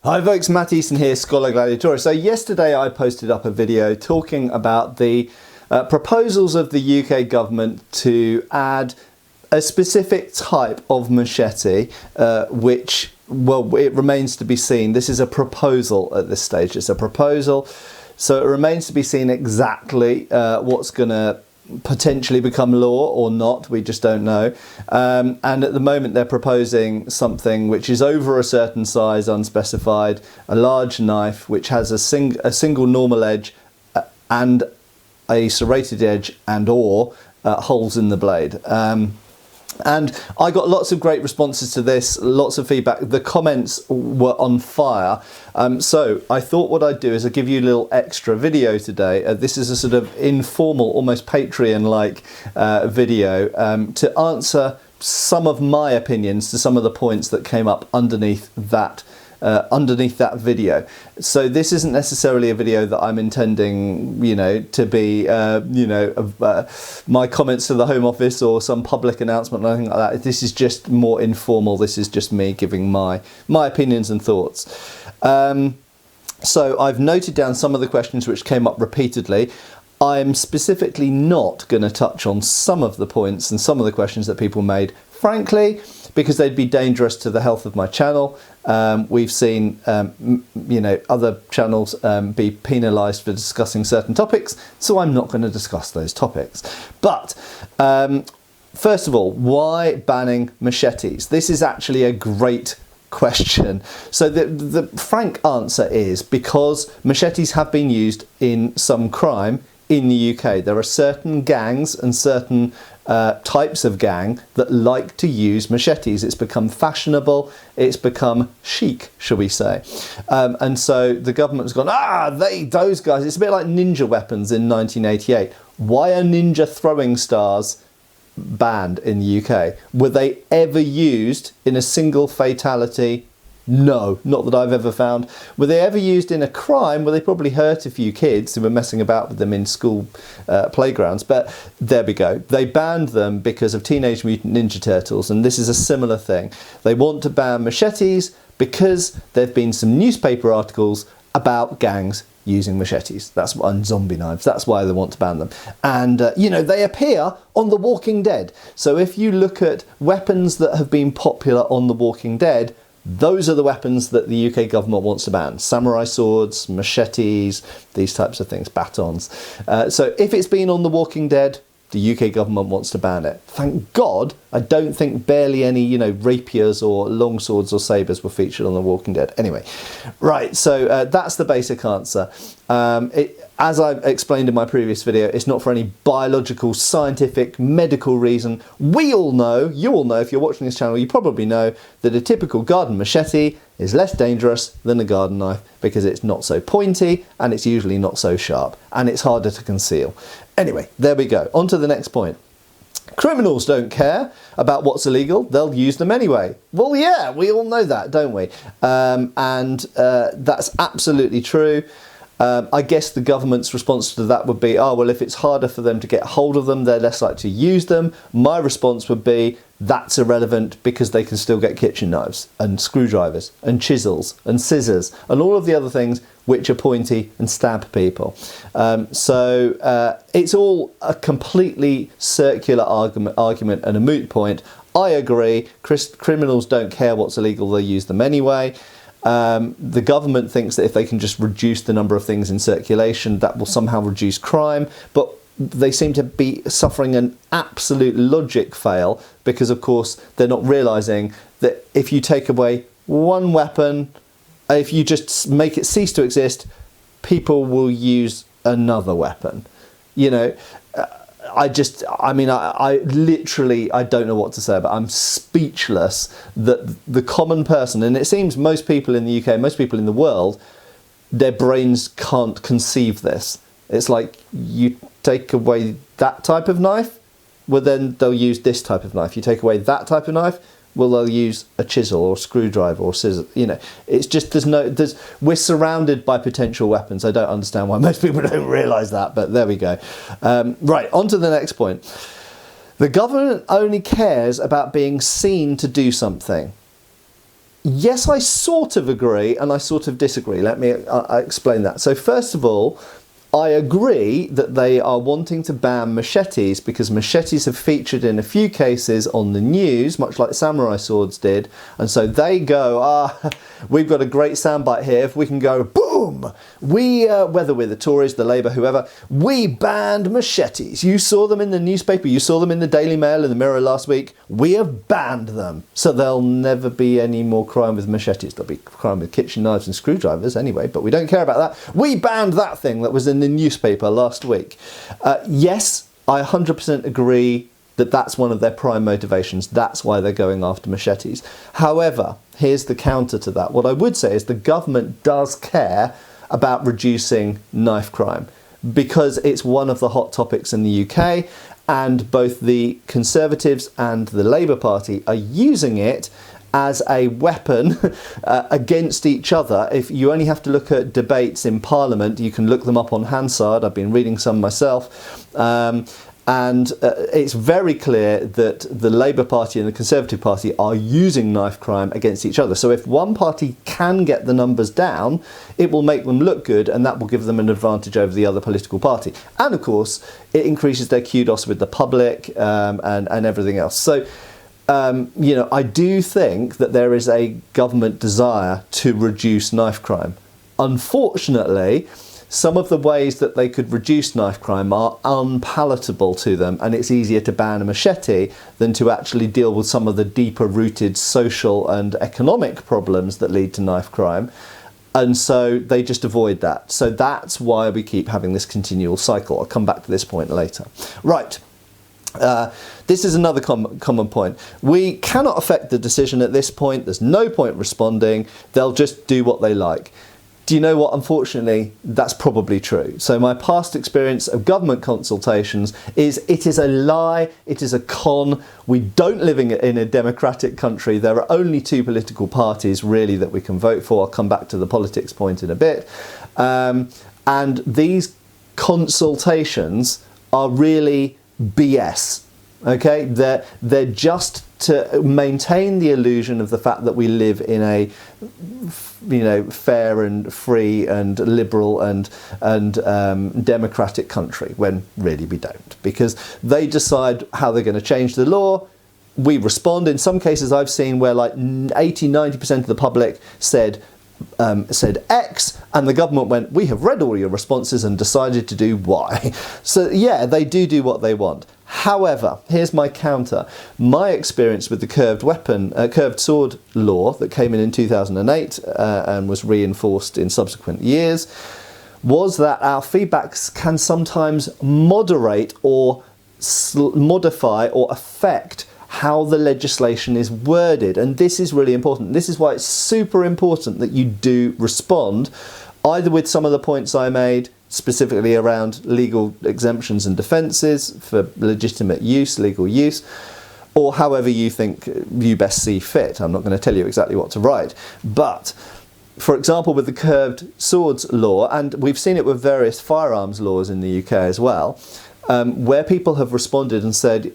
Hi folks, Matt Easton here, Scholar Gladiator. So yesterday I posted up a video talking about the proposals of the UK government to add a specific type of machete, which, well, it remains to be seen. This is a proposal at this stage. It's a proposal, so it remains to be seen exactly what's going to potentially become law or not. We just don't know. And at the moment they're proposing something which is over a certain size, unspecified, a large knife which has a single normal edge and a serrated edge and or holes in the blade. And I got lots of great responses to this, lots of feedback. The comments were on fire. So I thought what I'd do is I'd give you a little extra video today. This is a sort of informal, almost Patreon-like video to answer some of my opinions to some of the points that came up underneath that video. So this isn't necessarily a video that I'm intending, to be, my comments to the Home Office or some public announcement or anything like that. This is just more informal. This is just me giving my opinions and thoughts. So I've noted down some of the questions which came up repeatedly. I'm specifically not going to touch on some of the points and some of the questions that people made, frankly, because they'd be dangerous to the health of my channel. We've seen, other channels be penalised for discussing certain topics, so I'm not going to discuss those topics. But first of all, why banning machetes? This is actually a great question. So the frank answer is because machetes have been used in some crime in the UK. There are certain gangs and certain types of gang that like to use machetes. It's become fashionable, it's become chic, shall we say. And so the government's gone, those guys, it's a bit like ninja weapons in 1988. Why are ninja throwing stars banned in the UK? Were they ever used in a single fatality? No, not that I've ever found. Were they ever used in a crime? Well, they probably hurt a few kids who were messing about with them in school playgrounds. But there we go. They banned them because of Teenage Mutant Ninja Turtles, and this is a similar thing. They want to ban machetes because there have been some newspaper articles about gangs using machetes. That's on zombie knives. That's why they want to ban them. And, they appear on The Walking Dead. So if you look at weapons that have been popular on The Walking Dead, those are the weapons that the UK government wants to ban. Samurai swords, machetes, these types of things, batons. So if it's been on The Walking Dead, the UK government wants to ban it. Thank God, I don't think barely any, rapiers or longswords or sabres were featured on The Walking Dead. Anyway, right, so that's the basic answer. As I explained in my previous video, it's not for any biological, scientific, medical reason. We all know, you all know, if you're watching this channel, you probably know that a typical garden machete is less dangerous than a garden knife because it's not so pointy and it's usually not so sharp and it's harder to conceal. Anyway, there we go. On to the next point. Criminals don't care about what's illegal, they'll use them anyway. Well, yeah, we all know that, don't we? That's absolutely true. I guess the government's response to that would be, well, if it's harder for them to get hold of them, they're less likely to use them. My response would be, that's irrelevant because they can still get kitchen knives and screwdrivers and chisels and scissors and all of the other things which are pointy and stab people. So it's all a completely circular argument and a moot point. I agree, criminals don't care what's illegal, they use them anyway. The government thinks that if they can just reduce the number of things in circulation, that will somehow reduce crime, but they seem to be suffering an absolute logic fail because, of course, they're not realising that if you take away one weapon, if you just make it cease to exist, people will use another weapon. I literally, I don't know what to say about it. I'm speechless that the common person, and it seems most people in the UK, most people in the world, their brains can't conceive this. It's like, you take away that type of knife, well then they'll use this type of knife. You take away that type of knife, well they'll use a chisel or a screwdriver or scissors. It's just, we're surrounded by potential weapons. I don't understand why most people don't realise that, but there we go. Right, on to the next point. The government only cares about being seen to do something. Yes, I sort of agree and I sort of disagree. Let me explain that. So first of all, I agree that they are wanting to ban machetes because machetes have featured in a few cases on the news, much like samurai swords did. And so they go, we've got a great soundbite here. If we can go, boom, whether we're the Tories, the Labour, whoever, we banned machetes. You saw them in the newspaper, you saw them in the Daily Mail and the Mirror last week. We have banned them. So there'll never be any more crime with machetes. There'll be crime with kitchen knives and screwdrivers anyway, but we don't care about that. We banned that thing that was in the newspaper last week. Yes, I 100% agree that that's one of their prime motivations. That's why they're going after machetes. However, here's the counter to that. What I would say is the government does care about reducing knife crime because it's one of the hot topics in the UK, and both the Conservatives and the Labour Party are using it as a weapon against each other. If you only have to look at debates in Parliament, you can look them up on Hansard. I've been reading some myself. And it's very clear that the Labour Party and the Conservative Party are using knife crime against each other. So if one party can get the numbers down, it will make them look good, and that will give them an advantage over the other political party. And of course, it increases their kudos with the public and everything else. So I do think that there is a government desire to reduce knife crime. Unfortunately, some of the ways that they could reduce knife crime are unpalatable to them, and it's easier to ban a machete than to actually deal with some of the deeper rooted social and economic problems that lead to knife crime. And so they just avoid that. So that's why we keep having this continual cycle. I'll come back to this point later. Right. This is another common point. We cannot affect the decision at this point. There's no point responding. They'll just do what they like. Do you know what? Unfortunately, that's probably true. So my past experience of government consultations is it is a lie, it is a con. We don't live in a democratic country. There are only two political parties really that we can vote for. I'll come back to the politics point in a bit. And these consultations are really BS. Okay, they're just to maintain the illusion of the fact that we live in a fair and free and liberal and democratic country, when really we don't, because they decide how they're going to change the law. We respond. In some cases I've seen where like 80-90% of the public said X, and the government went, we have read all your responses and decided to do Y. So yeah, they do what they want. However, here's my counter. My experience with the curved sword law that came in 2008 and was reinforced in subsequent years was that our feedbacks can sometimes moderate or modify or affect how the legislation is worded. And this is really important. This is why it's super important that you do respond, either with some of the points I made, specifically around legal exemptions and defences for legitimate use, legal use, or however you think you best see fit. I'm not going to tell you exactly what to write. But, for example, with the curved swords law, and we've seen it with various firearms laws in the UK as well, where people have responded and said,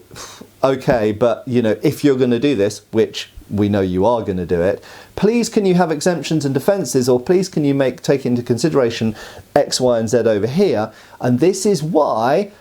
okay, but if you're going to do this, which we know you are going to do it, please can you have exemptions and defences, or please can you take into consideration X, Y and Z over here. And this is why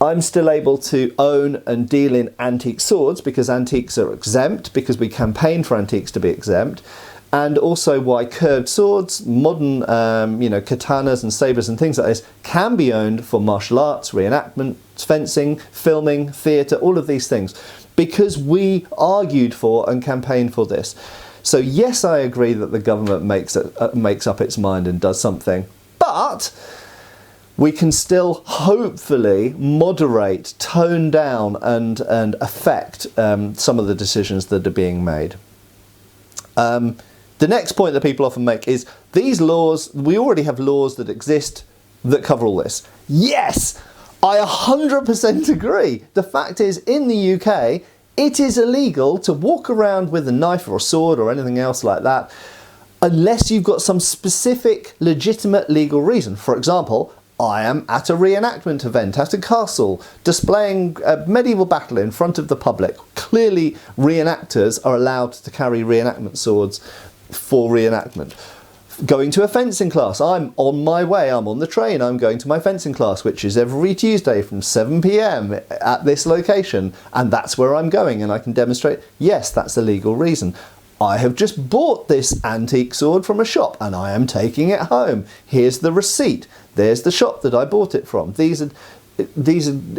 I'm still able to own and deal in antique swords, because antiques are exempt, because we campaign for antiques to be exempt. And also why curved swords, modern katanas and sabres and things like this can be owned for martial arts, reenactment, fencing, filming, theatre, all of these things, because we argued for and campaigned for this. So yes, I agree that the government makes up its mind and does something, but we can still hopefully moderate, tone down and affect some of the decisions that are being made. The next point that people often make is these laws, we already have laws that exist that cover all this. Yes, I 100% agree. The fact is, in the UK, it is illegal to walk around with a knife or a sword or anything else like that unless you've got some specific legitimate legal reason. For example, I am at a reenactment event at a castle displaying a medieval battle in front of the public. Clearly, reenactors are allowed to carry reenactment swords for reenactment. Going to a fencing class. I'm on my way, I'm on the train, I'm going to my fencing class, which is every Tuesday from 7 p.m. at this location, and that's where I'm going, and I can demonstrate, yes, that's a legal reason. I have just bought this antique sword from a shop and I am taking it home. Here's the receipt. There's the shop that I bought it from. These are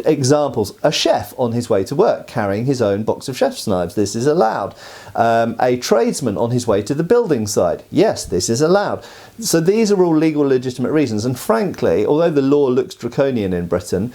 examples. A chef on his way to work carrying his own box of chef's knives. This is allowed. A tradesman on his way to the building site. Yes, this is allowed. So these are all legal, legitimate reasons. And frankly, although the law looks draconian in Britain,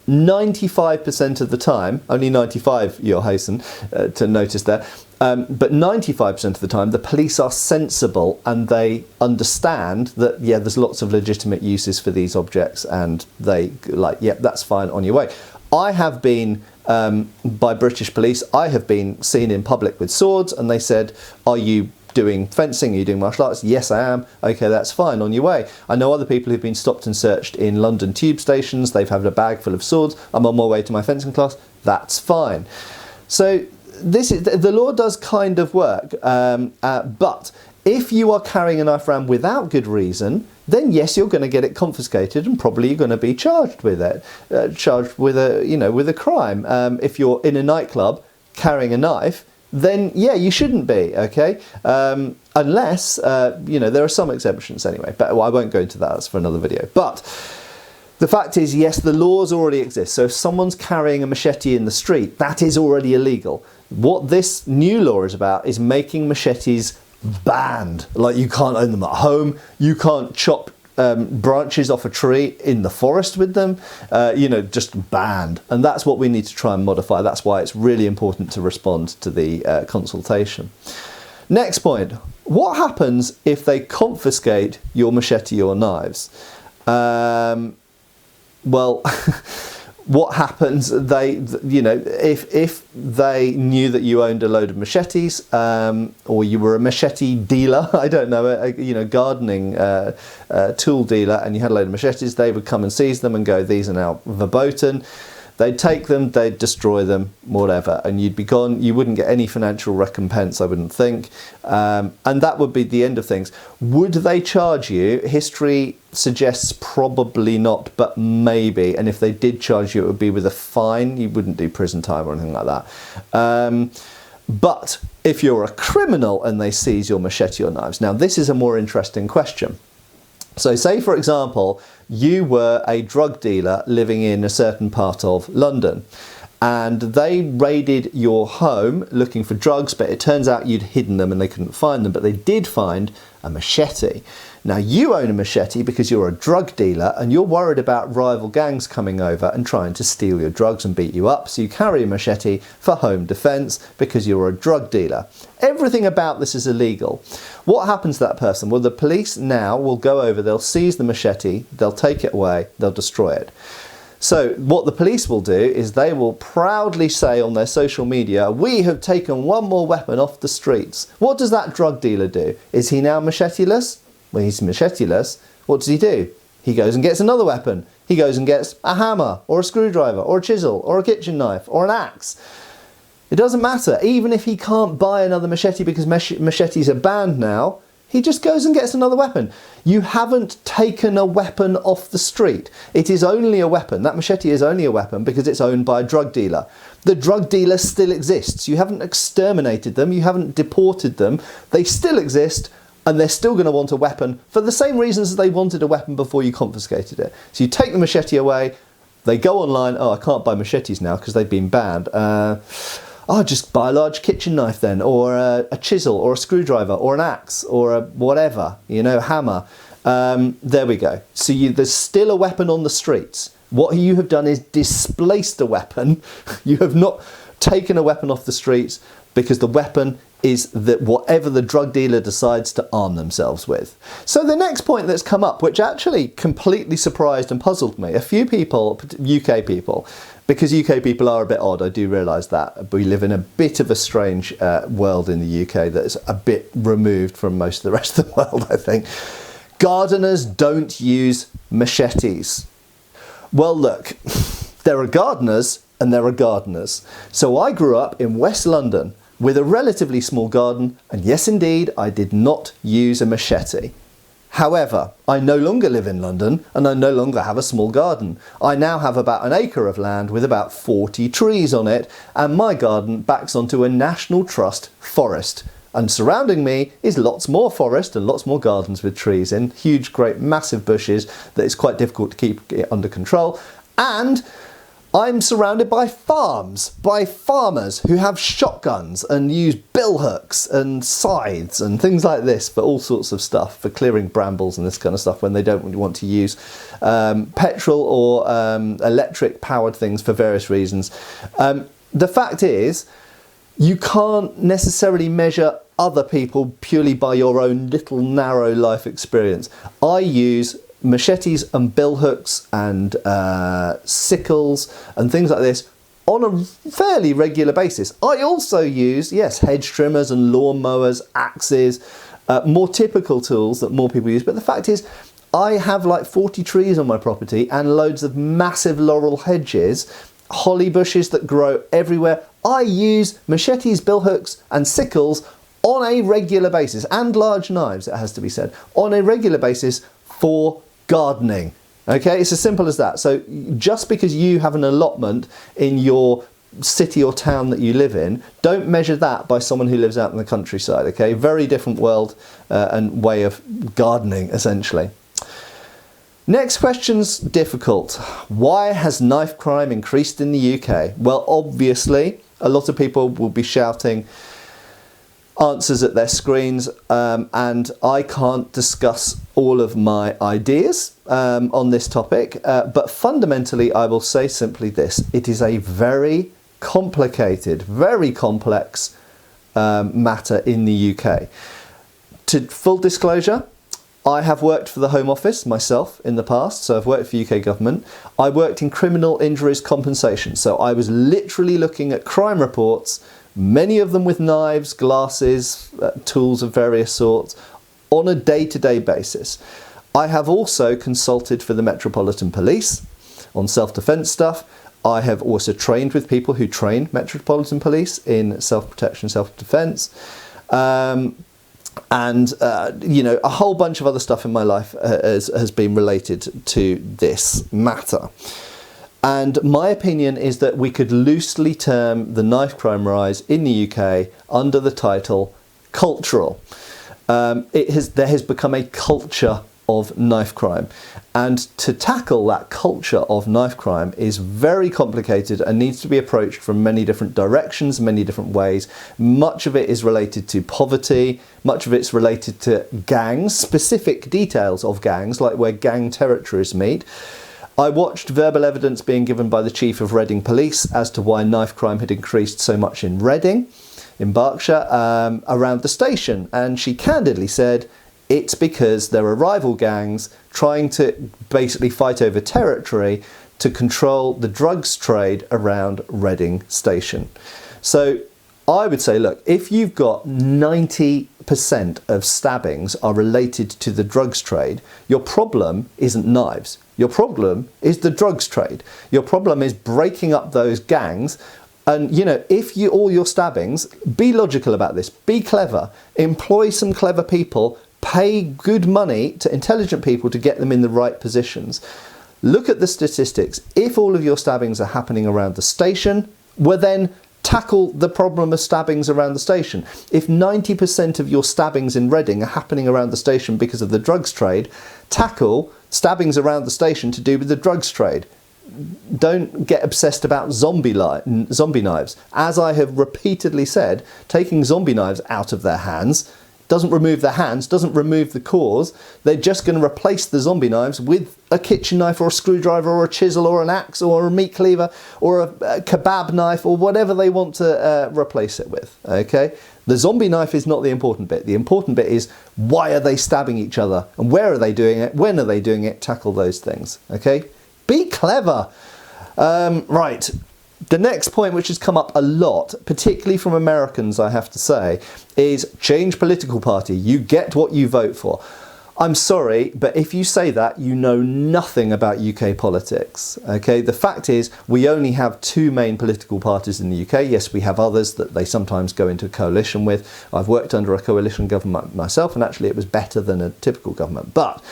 95% of the time, only 95 you'll hasten to notice there, but 95% of the time the police are sensible and they understand that, yeah, there's lots of legitimate uses for these objects, and they like, yep, that's fine, on your way. I have been, by British police, I have been seen in public with swords and they said, are you doing fencing? Are you doing martial arts? Yes, I am. Okay, that's fine, on your way. I know other people who've been stopped and searched in London tube stations. They've had a bag full of swords. I'm on my way to my fencing class. That's fine. So the law does kind of work, but if you are carrying a knife around without good reason, then yes, you're going to get it confiscated and probably you're going to be charged with it, charged with a crime. If you're in a nightclub carrying a knife, then yeah, you shouldn't be, okay? Unless, there are some exemptions anyway, but I won't go into that, that's for another video. But the fact is, yes, the laws already exist. So if someone's carrying a machete in the street, that is already illegal. What this new law is about is making machetes banned. Like, you can't own them at home, you can't chop branches off a tree in the forest with them, just banned. And that's what we need to try and modify. That's why it's really important to respond to the consultation. Next point, what happens if they confiscate your machete or knives? Well, what happens, if they knew that you owned a load of machetes, or you were a machete dealer, I don't know, gardening tool dealer, and you had a load of machetes, they would come and seize them and go, these are now verboten. They'd take them, they'd destroy them, whatever, and you'd be gone. You wouldn't get any financial recompense, I wouldn't think. And that would be the end of things. Would they charge you? History suggests probably not, but maybe. And if they did charge you, it would be with a fine. You wouldn't do prison time or anything like that. But if you're a criminal and they seize your machete or knives, now this is a more interesting question. So say, for example, you were a drug dealer living in a certain part of London and they raided your home looking for drugs, but it turns out you'd hidden them and they couldn't find them, but they did find a machete. Now you own a machete because you're a drug dealer and you're worried about rival gangs coming over and trying to steal your drugs and beat you up, so you carry a machete for home defence because you're a drug dealer. Everything about this is illegal. What happens to that person? Well, the police now will go over, they'll seize the machete, they'll take it away, they'll destroy it. So what the police will do is they will proudly say on their social media, we have taken one more weapon off the streets. What does that drug dealer do? Is he now machete-less? Well, he's machete-less. What does he do? He goes and gets another weapon. He goes and gets a hammer or a screwdriver or a chisel or a kitchen knife or an axe. It doesn't matter. Even if he can't buy another machete because machetes are banned now, he just goes and gets another weapon. You haven't taken a weapon off the street. It is only a weapon. That machete is only a weapon because it's owned by a drug dealer. The drug dealer still exists. You haven't exterminated them. You haven't deported them. They still exist, and they're still going to want a weapon for the same reasons as they wanted a weapon before you confiscated it. So you take the machete away, they go online, oh, I can't buy machetes now because they've been banned. Just buy a large kitchen knife then, or a chisel, or a screwdriver, or an axe, or a whatever, hammer. There we go. So there's still a weapon on the streets. What you have done is displaced a weapon. You have not taken a weapon off the streets because the weapon is that whatever the drug dealer decides to arm themselves with. So the next point that's come up, which actually completely surprised and puzzled me, a few people, UK people, because UK people are a bit odd, I do realise that. We live in a bit of a strange world in the UK that's a bit removed from most of the rest of the world, I think. Gardeners don't use machetes. Well, look, there are gardeners and there are gardeners. So I grew up in West London. with a relatively small garden, and yes indeed, I did not use a machete. However, I no longer live in London and I no longer have a small garden. I now have about an acre of land with about 40 trees on it, and my garden backs onto a National Trust forest. And surrounding me is lots more forest and lots more gardens with trees in, huge, great, massive bushes that it's quite difficult to keep under control. And I'm surrounded by farms, by farmers who have shotguns and use billhooks and scythes and things like this for all sorts of stuff, for clearing brambles and this kind of stuff when they don't want to use petrol or electric powered things for various reasons. The fact is, you can't necessarily measure other people purely by your own little narrow life experience. I use machetes and billhooks and sickles and things like this on a fairly regular basis. I also use, yes, hedge trimmers and lawn mowers, axes, more typical tools that more people use. But the fact is, I have like 40 trees on my property and loads of massive laurel hedges, holly bushes that grow everywhere. I use machetes, billhooks and sickles on a regular basis, and large knives, it has to be said, on a regular basis for gardening. Okay, it's as simple as that. So just because you have an allotment in your city or town that you live in, don't measure that by someone who lives out in the countryside. Okay, very different world and way of gardening, essentially. Next question's difficult. Why has knife crime increased in the UK? Well, obviously, a lot of people will be shouting answers at their screens, and I can't discuss all of my ideas on this topic, but fundamentally I will say simply this: it is a very complicated, very complex matter in the UK. To full disclosure, I have worked for the Home Office myself in the past, so I've worked for UK government. I worked in criminal injuries compensation, so I was literally looking at crime reports, many of them with knives, glasses, tools of various sorts, on a day-to-day basis. I have also consulted for the Metropolitan Police on self-defence stuff. I have also trained with people who train Metropolitan Police in self-protection, self-defence. And you know, a whole bunch of other stuff in my life has been related to this matter. And my opinion is that we could loosely term the knife crime rise in the UK under the title cultural. There has become a culture of knife crime, and to tackle that culture of knife crime is very complicated and needs to be approached from many different directions, many different ways. Much of it is related to poverty, much of it's related to gangs, specific details of gangs, like where gang territories meet. I watched verbal evidence being given by the Chief of Reading Police as to why knife crime had increased so much in Reading, in Berkshire, around the station, and she candidly said it's because there are rival gangs trying to basically fight over territory to control the drugs trade around Reading Station. So I would say, look, if you've got 90% of stabbings are related to the drugs trade, your problem isn't knives. Your problem is the drugs trade. Your problem is breaking up those gangs. And, you know, if all your stabbings, be logical about this, be clever, employ some clever people, pay good money to intelligent people to get them in the right positions. Look at the statistics. If all of your stabbings are happening around the station, well then tackle the problem of stabbings around the station. If 90% of your stabbings in Reading are happening around the station because of the drugs trade, tackle stabbings around the station to do with the drugs trade. Don't get obsessed about zombie knives. As I have repeatedly said, taking zombie knives out of their hands doesn't remove their hands, doesn't remove the cause. They're just going to replace the zombie knives with a kitchen knife or a screwdriver or a chisel or an axe or a meat cleaver or a kebab knife or whatever they want to replace it with, okay? The zombie knife is not the important bit. The important bit is, why are they stabbing each other? And where are they doing it? When are they doing it? Tackle those things, okay? Be clever. Right. The next point, which has come up a lot, particularly from Americans, I have to say, is change political party. You get what you vote for. I'm sorry, but if you say that, you know nothing about UK politics. Okay, the fact is we only have two main political parties in the UK. Yes, we have others that they sometimes go into coalition with. I've worked under a coalition government myself, and actually it was better than a typical government. But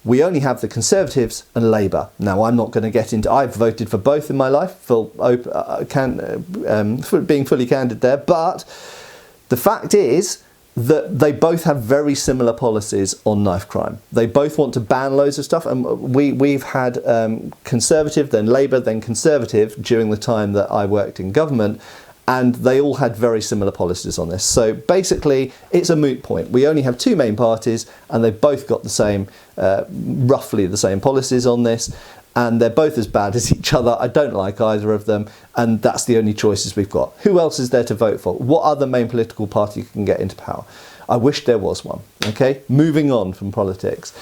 we only have the Conservatives and Labour. Now, I'm not going to get into... I've voted for both in my life, for being fully candid there. But the fact is that they both have very similar policies on knife crime. They both want to ban loads of stuff. And we've had Conservative, then Labour, then Conservative during the time that I worked in government. And they all had very similar policies on this. So basically, it's a moot point. We only have two main parties, and they've both got the same, roughly the same policies on this. And they're both as bad as each other. I don't like either of them. And that's the only choices we've got. Who else is there to vote for? What other main political party can get into power? I wish there was one. Okay, moving on from politics.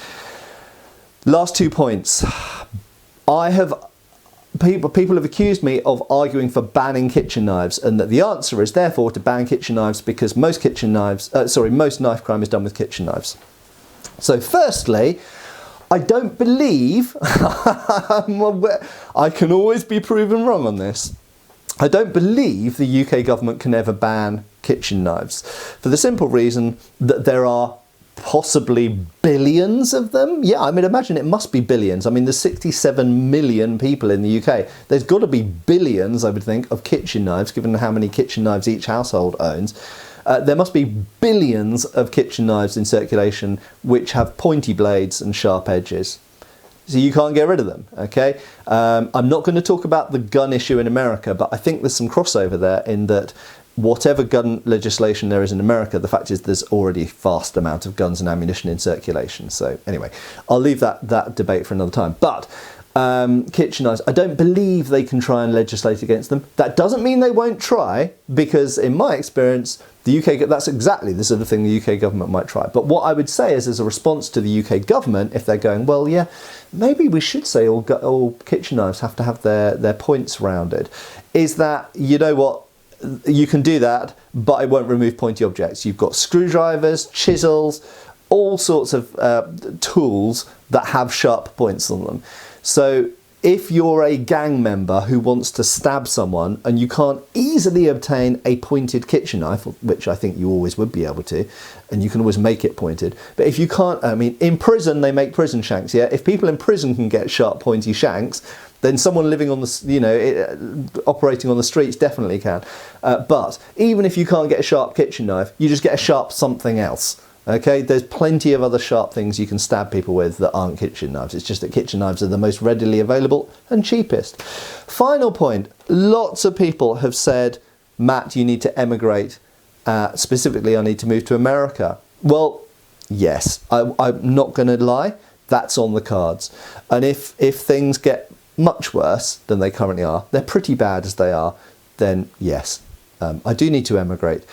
Last 2 points. People have accused me of arguing for banning kitchen knives, and that the answer is therefore to ban kitchen knives because most knife crime is done with kitchen knives. So firstly, I don't believe, I can always be proven wrong on this, I don't believe the UK government can ever ban kitchen knives for the simple reason that there are possibly billions of them. Yeah, I mean, imagine it must be billions. I mean, there's 67 million people in the UK. There's got to be billions, I would think, of kitchen knives, given how many kitchen knives each household owns. There must be billions of kitchen knives in circulation which have pointy blades and sharp edges. So you can't get rid of them, okay? I'm not going to talk about the gun issue in America, but I think there's some crossover there in that whatever gun legislation there is in America, the fact is there's already a vast amount of guns and ammunition in circulation. So anyway, I'll leave that debate for another time. But kitchen knives, I don't believe they can try and legislate against them. That doesn't mean they won't try, because in my experience, the UK, that's exactly the sort of thing the UK government might try. But what I would say is, as a response to the UK government, if they're going, well, yeah, maybe we should say all kitchen knives have to have their points rounded, is that, you know what, you can do that, but it won't remove pointy objects. You've got screwdrivers, chisels, all sorts of tools that have sharp points on them. So if you're a gang member who wants to stab someone and you can't easily obtain a pointed kitchen knife, which I think you always would be able to, and you can always make it pointed, but if you can't, I mean, in prison they make prison shanks, yeah? If people in prison can get sharp pointy shanks, then someone living on the, operating on the streets definitely can. But even if you can't get a sharp kitchen knife, you just get a sharp something else. Okay, there's plenty of other sharp things you can stab people with that aren't kitchen knives. It's just that kitchen knives are the most readily available and cheapest. Final point, lots of people have said, Matt, you need to emigrate. Specifically, I need to move to America. Well, yes, I'm not going to lie, that's on the cards. And if things get much worse than they currently are, they're pretty bad as they are, then yes, I do need to emigrate.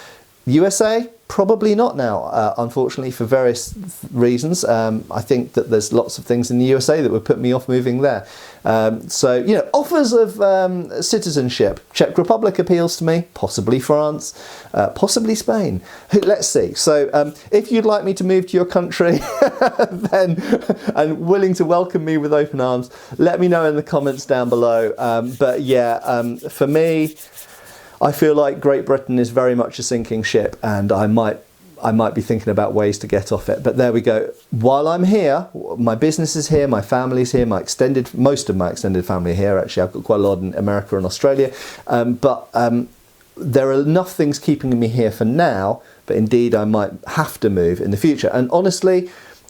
USA? Probably not now, unfortunately, for various reasons. I think that there's lots of things in the USA that would put me off moving there. So, offers of citizenship. Czech Republic appeals to me, possibly France, possibly Spain. Let's see. So if you'd like me to move to your country then, and willing to welcome me with open arms, let me know in the comments down below. But yeah, for me, I feel like Great Britain is very much a sinking ship, and I might be thinking about ways to get off it. But there we go. While I'm here, my business is here, my family's here, most of my extended family are here. Actually, I've got quite a lot in America and Australia. But there are enough things keeping me here for now, but indeed I might have to move in the future. And honestly,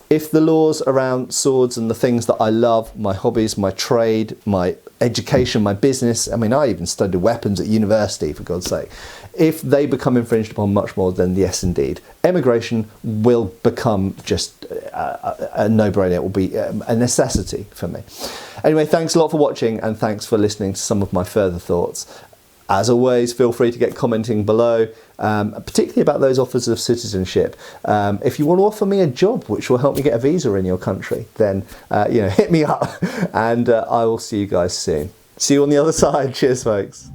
if the laws around swords and the things that I love, my hobbies, my trade, my education, my business, I mean, I even studied weapons at university, for God's sake. If they become infringed upon much more, then yes, indeed. Emigration will become just a no-brainer. It will be a necessity for me. Anyway, thanks a lot for watching, and thanks for listening to some of my further thoughts. As always, feel free to get commenting below, particularly about those offers of citizenship. If you want to offer me a job which will help me get a visa in your country, then hit me up, and I will see you guys soon. See you on the other side. Cheers, folks.